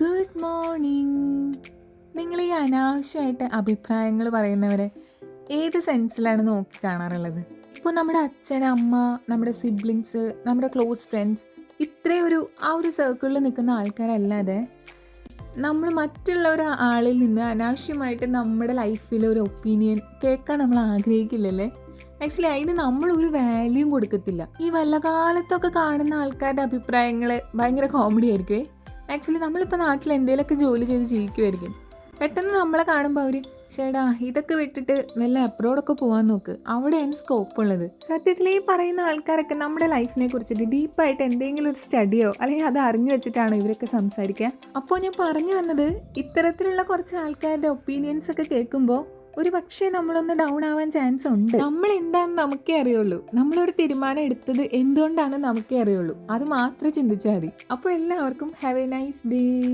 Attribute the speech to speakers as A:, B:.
A: Good morning. നിങ്ങൾ ഈ അനാവശ്യമായിട്ട് അഭിപ്രായങ്ങൾ പറയുന്നവരെ ഏത് സെൻസിലാണ് നോക്കി കാണാറുള്ളത്? ഇപ്പോൾ നമ്മുടെ അച്ഛൻ, അമ്മ, നമ്മുടെ സിബ്ലിങ്സ്, നമ്മുടെ ക്ലോസ് ഫ്രണ്ട്സ്, ഇത്രയൊരു ആ ഒരു സർക്കിളിൽ നിൽക്കുന്ന ആൾക്കാരല്ലാതെ നമ്മൾ മറ്റുള്ള ഒരു ആളിൽ നിന്ന് അനാവശ്യമായിട്ട് നമ്മുടെ ലൈഫിൽ ഒരു ഒപ്പീനിയൻ കേൾക്കാൻ നമ്മൾ ആഗ്രഹിക്കില്ലല്ലേ? ആക്ച്വലി അതിന് നമ്മളൊരു വാല്യൂം കൊടുക്കത്തില്ല. ഈ വല്ല കാലത്തൊക്കെ കാണുന്ന ആൾക്കാരുടെ അഭിപ്രായങ്ങൾ ഭയങ്കര കോമഡി ആയിരിക്കുമേ. ആക്ച്വലി നമ്മളിപ്പോൾ നാട്ടിൽ എന്തെങ്കിലുമൊക്കെ ജോലി ചെയ്ത് ജീവിക്കുമായിരിക്കും. പെട്ടെന്ന് നമ്മളെ കാണുമ്പോൾ അവർ ചേടാ ഇതൊക്കെ വിട്ടിട്ട് വല്ല അബ്രോഡൊക്കെ പോകാൻ നോക്ക്, അവിടെയാണ് സ്കോപ്പ് ഉള്ളത്. സത്യത്തിൽ ഈ പറയുന്ന ആൾക്കാരൊക്കെ നമ്മുടെ ലൈഫിനെ കുറിച്ചിട്ട് ഡീപ്പായിട്ട് എന്തെങ്കിലും ഒരു സ്റ്റഡിയോ അല്ലെങ്കിൽ അത് അറിഞ്ഞു വെച്ചിട്ടാണ് ഇവരൊക്കെ സംസാരിക്കുക. അപ്പോൾ ഞാൻ പറഞ്ഞു വന്നത്, ഇത്തരത്തിലുള്ള കുറച്ച് ആൾക്കാരുടെ ഒപ്പീനിയൻസ് ഒക്കെ കേൾക്കുമ്പോൾ ഒരു പക്ഷേ നമ്മളൊന്ന് ഡൗൺ ആവാൻ ചാൻസ് ഉണ്ട്. നമ്മൾ എന്താണെന്ന് നമുക്കേ അറിയുള്ളൂ. നമ്മളൊരു തീരുമാനം എടുത്തത് എന്തുകൊണ്ടാണെന്ന് നമുക്കേ അറിയുള്ളൂ. അത് മാത്രമേ ചിന്തിച്ചാൽ മതി. അപ്പോൾ എല്ലാവർക്കും ഹാവ് എ നൈസ് ഡേ.